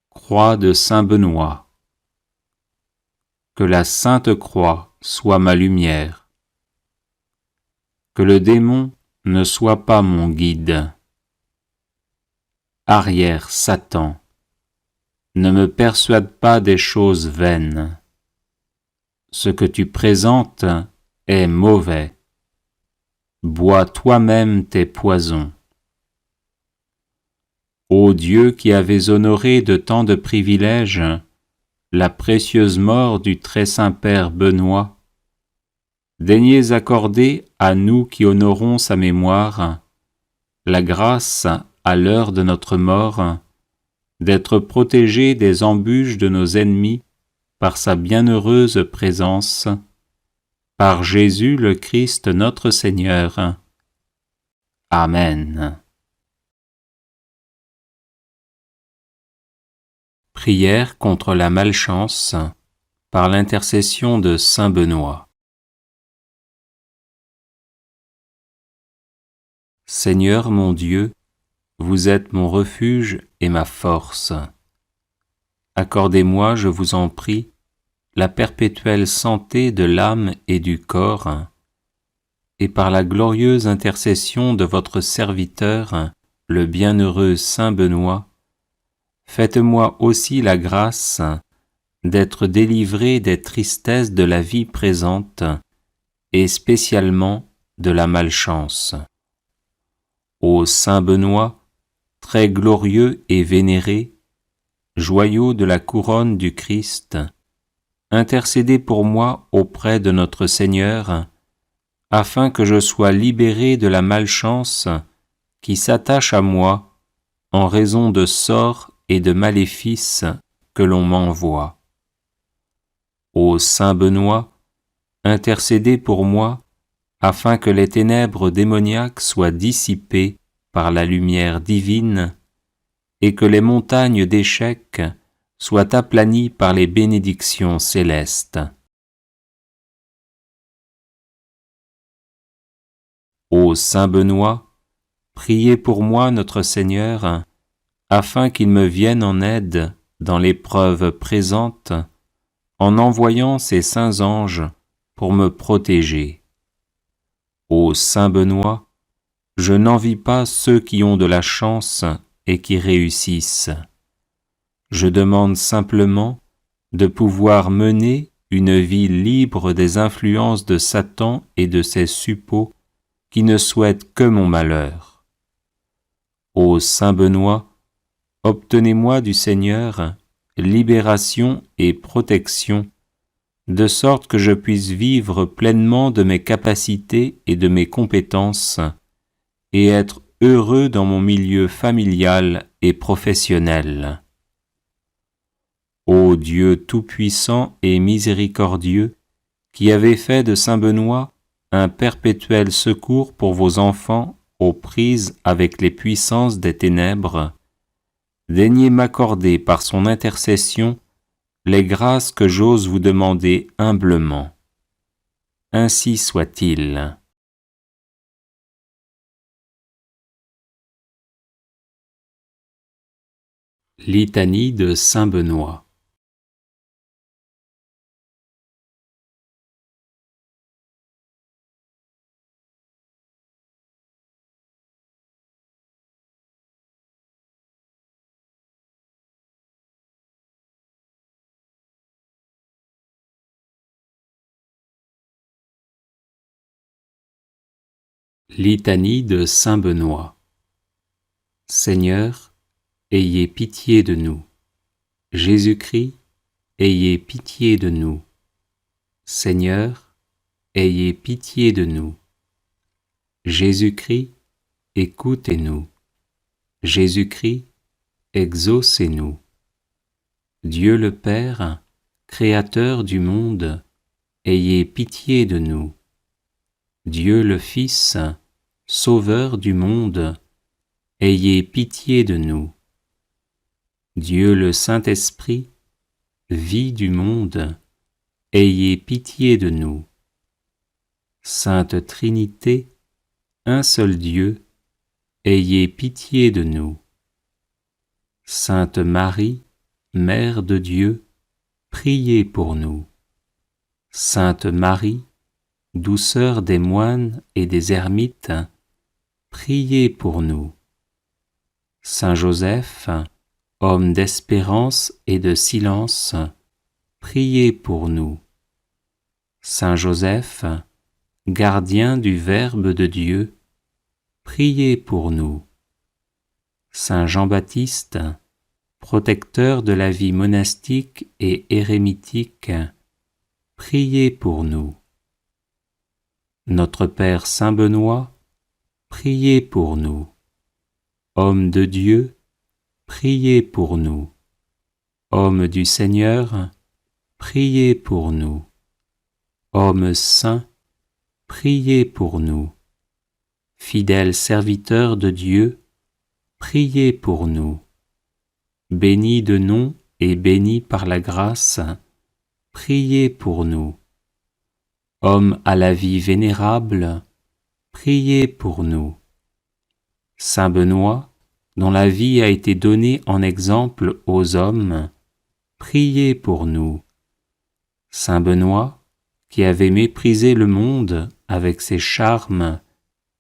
Croix de Saint Benoît. Que la Sainte Croix soit ma lumière. Que le démon ne soit pas mon guide. Arrière, Satan, ne me persuade pas des choses vaines. Ce que tu présentes est mauvais. Bois toi-même tes poisons. Ô Dieu qui avais honoré de tant de privilèges la précieuse mort du très saint Père Benoît, daignez accorder à nous qui honorons sa mémoire la grâce, à l'heure de notre mort, d'être protégés des embûches de nos ennemis par sa bienheureuse présence, par Jésus le Christ notre Seigneur. Amen. Prière contre la malchance par l'intercession de Saint Benoît. Seigneur mon Dieu, vous êtes mon refuge et ma force. Accordez-moi, je vous en prie, la perpétuelle santé de l'âme et du corps, et par la glorieuse intercession de votre serviteur, le bienheureux Saint Benoît, faites-moi aussi la grâce d'être délivré des tristesses de la vie présente, et spécialement de la malchance. Ô Saint Benoît, très glorieux et vénéré, joyau de la couronne du Christ, intercédez pour moi auprès de notre Seigneur, afin que je sois libéré de la malchance qui s'attache à moi en raison de sorts et de maléfices que l'on m'envoie. Ô Saint Benoît, intercédez pour moi, afin que les ténèbres démoniaques soient dissipées par la lumière divine, et que les montagnes d'échecs soient aplanies par les bénédictions célestes. Ô Saint Benoît, priez pour moi notre Seigneur, afin qu'il me vienne en aide dans l'épreuve présente, en envoyant ses saints anges pour me protéger. Ô Saint Benoît, je n'envie pas ceux qui ont de la chance et qui réussissent. Je demande simplement de pouvoir mener une vie libre des influences de Satan et de ses suppôts qui ne souhaitent que mon malheur. Ô Saint Benoît, obtenez-moi du Seigneur libération et protection, de sorte que je puisse vivre pleinement de mes capacités et de mes compétences, et être heureux dans mon milieu familial et professionnel. Ô Dieu tout-puissant et miséricordieux, qui avez fait de Saint Benoît un perpétuel secours pour vos enfants aux prises avec les puissances des ténèbres, daignez m'accorder par son intercession les grâces que j'ose vous demander humblement. Ainsi soit-il. Litanie de Saint Benoît. Litanie de saint Benoît. Seigneur, ayez pitié de nous. Jésus-Christ, ayez pitié de nous. Seigneur, ayez pitié de nous. Jésus-Christ, écoutez-nous. Jésus-Christ, exaucez-nous. Dieu le Père, Créateur du monde, ayez pitié de nous. Dieu le Fils, Sauveur du monde, ayez pitié de nous. Dieu le Saint-Esprit, vie du monde, ayez pitié de nous. Sainte Trinité, un seul Dieu, ayez pitié de nous. Sainte Marie, Mère de Dieu, priez pour nous. Sainte Marie, douceur des moines et des ermites, priez pour nous. Saint Joseph, homme d'espérance et de silence, priez pour nous. Saint Joseph, gardien du Verbe de Dieu, priez pour nous. Saint Jean-Baptiste, protecteur de la vie monastique et érémitique, priez pour nous. Notre Père Saint Benoît, priez pour nous. Homme de Dieu, priez pour nous. Homme du Seigneur, priez pour nous. Homme saint, priez pour nous. Fidèle serviteur de Dieu, priez pour nous. Béni de nom et béni par la grâce, priez pour nous. Homme à la vie vénérable, priez pour nous. Saint Benoît, dont la vie a été donnée en exemple aux hommes, priez pour nous. Saint Benoît, qui avait méprisé le monde avec ses charmes,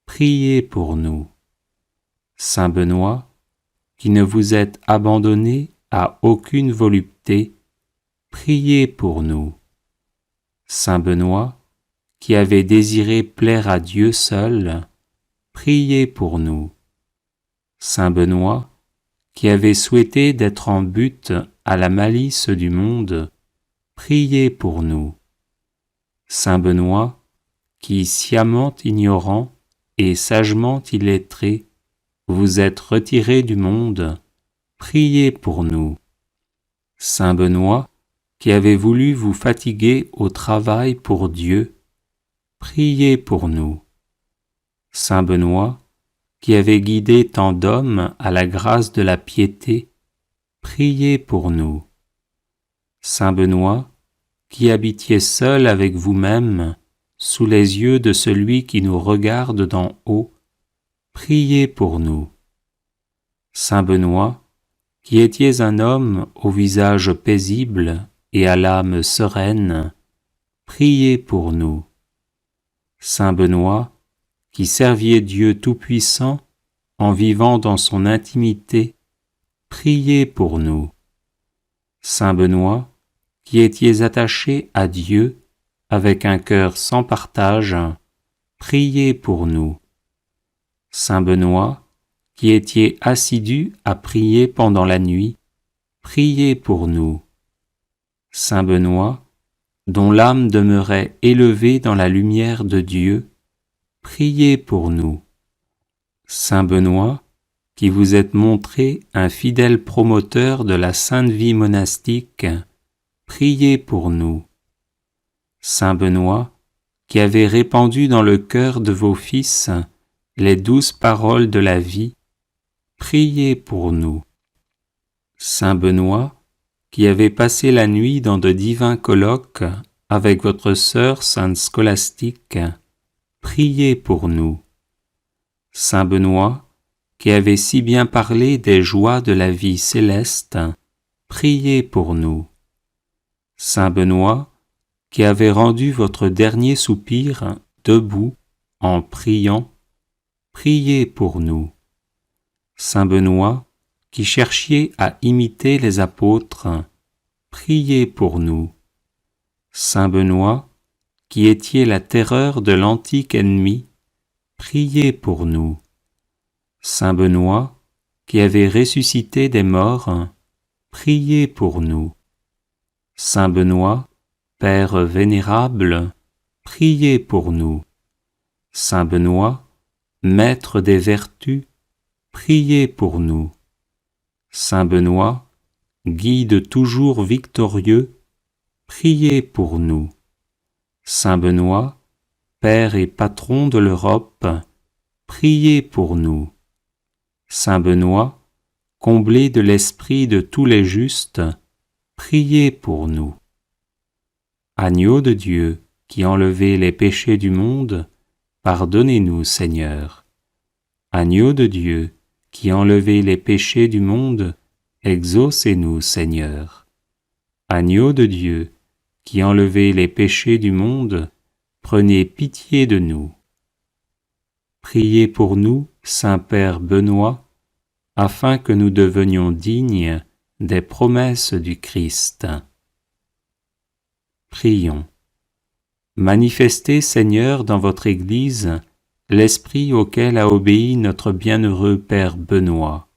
priez pour nous. Saint Benoît, qui ne vous êtes abandonné à aucune volupté, priez pour nous. Saint Benoît, qui avez désiré plaire à Dieu seul, priez pour nous. Saint Benoît, qui avez souhaité d'être en butte à la malice du monde, priez pour nous. Saint Benoît, qui sciemment ignorant et sagement illettré, vous êtes retiré du monde, priez pour nous. Saint Benoît, qui avez voulu vous fatiguer au travail pour Dieu, priez pour nous. Saint Benoît, qui avez guidé tant d'hommes à la grâce de la piété, priez pour nous. Saint Benoît, qui habitiez seul avec vous-même, sous les yeux de celui qui nous regarde d'en haut, priez pour nous. Saint Benoît, qui étiez un homme au visage paisible et à l'âme sereine, priez pour nous. Saint Benoît, qui serviez Dieu Tout-Puissant en vivant dans son intimité, priez pour nous. Saint Benoît, qui étiez attaché à Dieu avec un cœur sans partage, priez pour nous. Saint Benoît, qui étiez assidu à prier pendant la nuit, priez pour nous. Saint Benoît, dont l'âme demeurait élevée dans la lumière de Dieu, priez pour nous. Saint Benoît, qui vous êtes montré un fidèle promoteur de la sainte vie monastique, priez pour nous. Saint Benoît, qui avez répandu dans le cœur de vos fils les douces paroles de la vie, priez pour nous. Saint Benoît, qui avez passé la nuit dans de divins colloques avec votre sœur sainte Scolastique, priez pour nous. Saint Benoît, qui avez si bien parlé des joies de la vie céleste, priez pour nous. Saint Benoît, qui avez rendu votre dernier soupir debout en priant, priez pour nous. Saint Benoît, qui cherchiez à imiter les apôtres, priez pour nous. Saint Benoît, qui étiez la terreur de l'antique ennemi, priez pour nous. Saint Benoît, qui avez ressuscité des morts, priez pour nous. Saint Benoît, Père vénérable, priez pour nous. Saint Benoît, Maître des vertus, priez pour nous. Saint Benoît, Guide toujours victorieux, priez pour nous. Saint Benoît, Père et Patron de l'Europe, priez pour nous. Saint Benoît, comblé de l'esprit de tous les justes, priez pour nous. Agneau de Dieu, qui enlevez les péchés du monde, pardonnez-nous, Seigneur. Agneau de Dieu, qui enlevez les péchés du monde, exaucez-nous, Seigneur. Agneau de Dieu, qui enlevez les péchés du monde, prenez pitié de nous. Priez pour nous, Saint-Père Benoît, afin que nous devenions dignes des promesses du Christ. Prions. Manifestez, Seigneur, dans votre Église, l'esprit auquel a obéi notre bienheureux Père Benoît,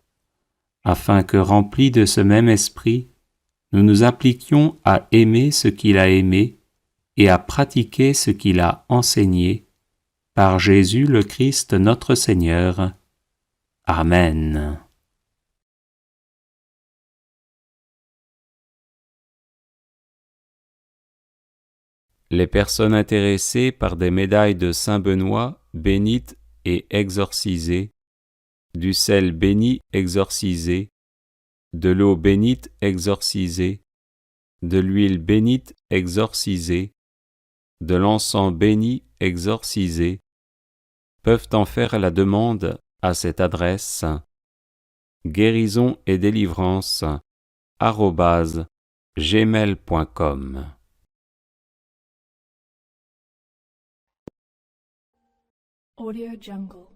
afin que, remplis de ce même esprit, nous nous appliquions à aimer ce qu'il a aimé et à pratiquer ce qu'il a enseigné, par Jésus le Christ notre Seigneur. Amen. Les personnes intéressées par des médailles de Saint Benoît bénites et exorcisées, du sel béni exorcisé, de l'eau bénite exorcisée, de l'huile bénite exorcisée, de l'encens béni exorcisé, peuvent en faire la demande à cette adresse guérison et délivrance @gmail.com. Audio Jungle.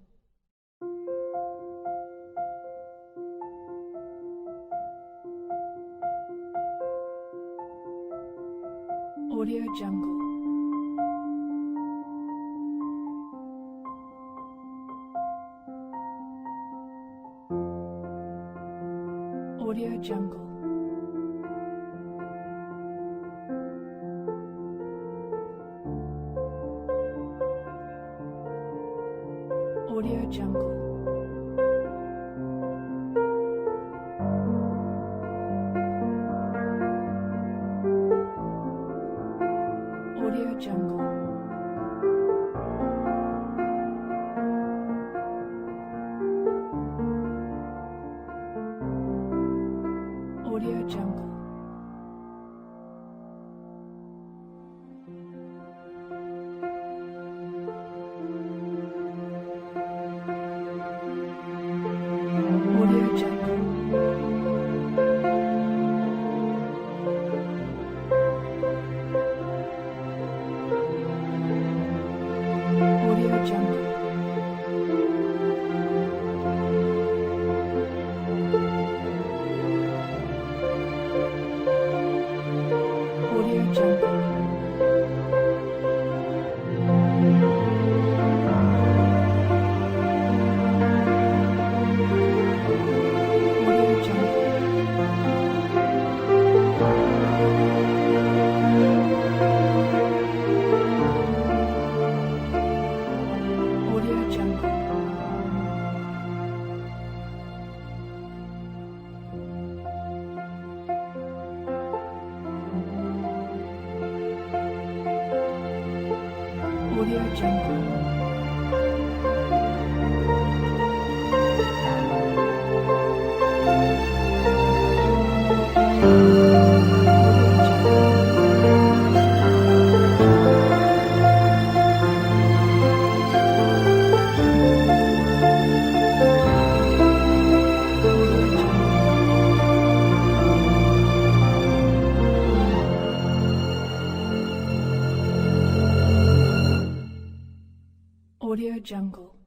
Audio Jungle. Audio Jungle. Audio Jungle. Audio Jungle. Audio Jungle. Audio Jungle. Audio Jungle. Audio Jungle. Audio Jungle. Audio Jungle. Audio Jungle. Audio Jungle.